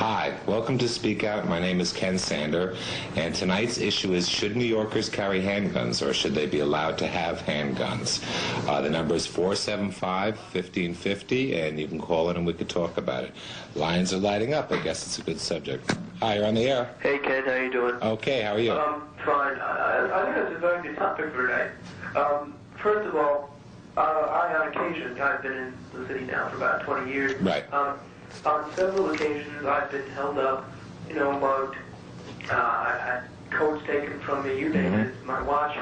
Hi, welcome to Speak Out. My name is Ken Sander, and tonight's issue is, should New Yorkers carry handguns, or should they be allowed to have handguns? The number is 475-1550, and you can call it and we could talk about it. Lines are lighting up. I guess it's a good subject. Hi, you're on the air. Hey, Ken, how you doing? Okay, how are you? Fine. I think that's a very good topic for tonight. First of all, on occasion, I've been in the city now for about 20 years. Right. On several occasions, I've been held up, mugged. I had coats taken from me, you name it, my watch.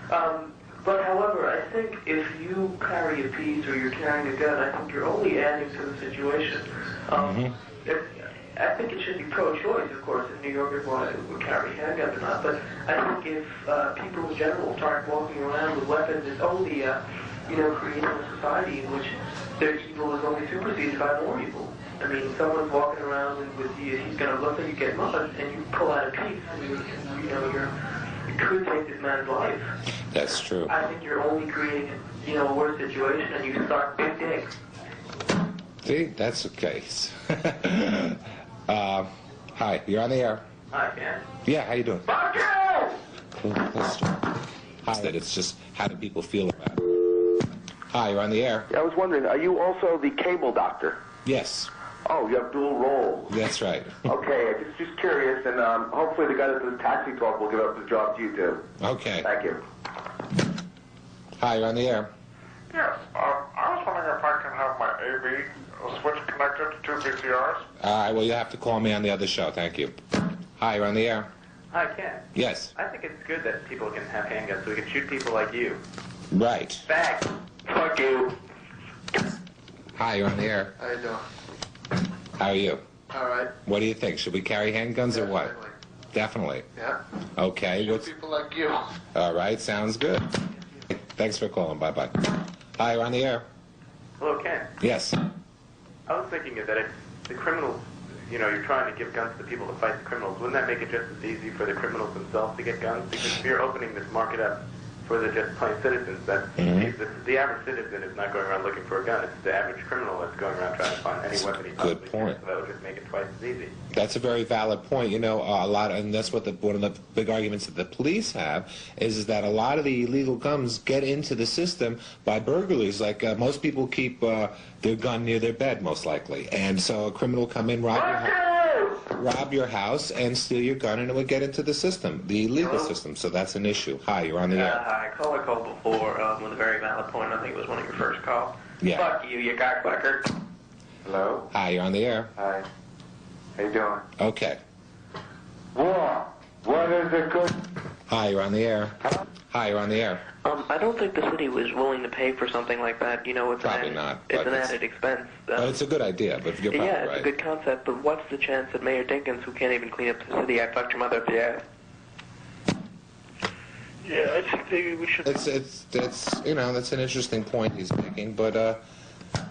But however, I think if you carry a piece or you're carrying a gun, I think you're only adding to the situation. I think it should be pro-choice, of course, if New Yorkers want to carry handguns or not. But I think if people in general start walking around with weapons, it's only, creating a society in which their evil is only superseded by more evil. I mean, someone's walking around with you, he's going to look like you get mugged, and you pull out a piece, and you could take this man's life. That's true. I think you're only creating, a worse situation, and you start big digs. See, that's the case. Hi, you're on the air. Hi, Ken. Yeah, how you doing? Fuck you! Cool. Let's start. Hi, that it's just, how do people feel about it? Hi, you're on the air. I was wondering, are you also the cable doctor? Yes. Oh, you have dual roles. That's right. Okay, just curious, and hopefully the guy that does taxi talk will give up his job to you, too. Okay. Thank you. Hi, you're on the air. Yes, I was wondering if I can have my AV switch connected to two VCRs. All right, well, you have to call me on the other show. Thank you. Hi, you're on the air. Hi, Ken. Yes. I think it's good that people can have handguns so we can shoot people like you. Right. Fact. Fuck you. Hi, you're on the air. How you doing? How are you? All right. What do you think? Should we carry handguns or what? Definitely. Definitely. Yeah. Okay. Shoot people like you. All right, sounds good. Thanks for calling. Bye-bye. Hi, you're on the air. Hello, Ken. Yes. I was thinking that if the criminals, you're trying to give guns to people to fight the criminals, wouldn't that make it just as easy for the criminals themselves to get guns? Because if you're opening this market up for the just plain citizens, that the average citizen is not going around looking for a gun. It's the average criminal that's going around trying to find any weapon he possibly can. So that would just make it twice as easy. That's a very valid point. And that's what one of the big arguments that the police have is that a lot of the illegal guns get into the system by burglaries. Like most people keep their gun near their bed, most likely, and so a criminal come in, rob your house and steal your gun, and it would get into the system, the illegal system. So that's an issue. Hi, you're on the air. Hi, I called before with a very valid point. I think it was one of your first calls. Yeah. Fuck you, you cocksucker. Hello? Hi, you're on the air. Hi. How you doing? Okay. What is it good? Hi, you're on the air. Hi, you're on the air. I don't think the city was willing to pay for something like that. It's Probably not, It's but an it's- added expense. But it's a good idea, but you're probably yeah, it's right. a good concept, but what's the chance that Mayor Dinkins, who can't even clean up the city, I fucked your mother up the ass? Yeah, I think maybe we should... It's that's an interesting point he's making, but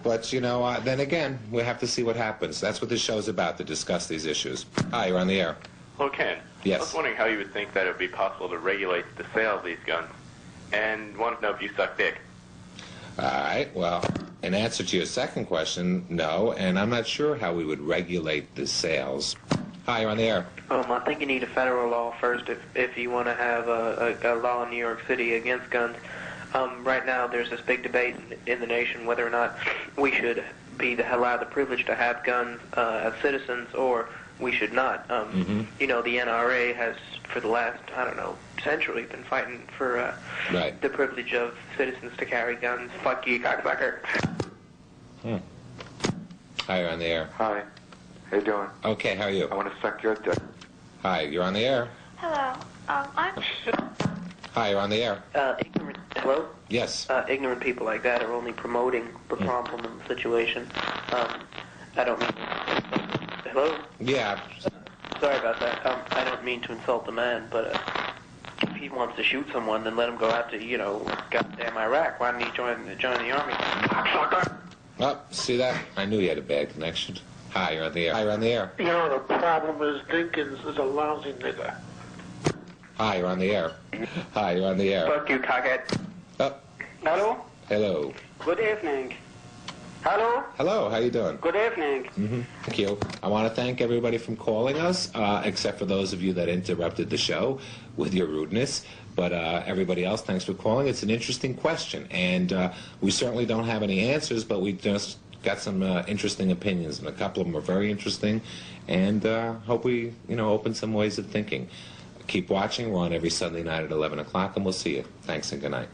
then again, we have to see what happens. That's what this show's about, to discuss these issues. Hi, you're on the air. Hello, Ken. Yes. I was wondering how you would think that it would be possible to regulate the sale of these guns, and wanted to know if you suck dick. All right, well, in answer to your second question, no, and I'm not sure how we would regulate the sales. Hi, you're on the air. I think you need a federal law first if you want to have a law in New York City against guns. Right now, there's this big debate in the nation whether or not we should be allowed the privilege to have guns as citizens, or we should not. The NRA has, for the last, century, been fighting for the privilege of citizens to carry guns. Fuck you, cocksucker. Hi, you're on the air. Hi. How you doing? Okay, how are you? I want to suck your dick. Hi, you're on the air. Hello. I'm... Hi, you're on the air. Hello? Yes. Ignorant people like that are only promoting the problem in the situation. I don't mean... Hello? Yeah. Sorry about that. I don't mean to insult the man, but if he wants to shoot someone, then let him go out to, goddamn Iraq. Why didn't he join the army? Oh, see that? I knew you had a bad connection. Hi, you're on the air. Hi, you're on the air. The problem is Dinkins is a lousy nigger. Hi, you're on the air. Hi, you're on the air. Fuck you, cockhead. Oh, Hello? hello. Good evening. Hello. Hello, how you doing? Good evening. Thank you. I want to thank everybody from calling us, except for those of you that interrupted the show with your rudeness. But everybody else, thanks for calling. It's an interesting question, and we certainly don't have any answers, but we just got some interesting opinions, and a couple of them are very interesting, and hope we, open some ways of thinking. Keep watching. We're on every Sunday night at 11 o'clock, and we'll see you. Thanks and good night.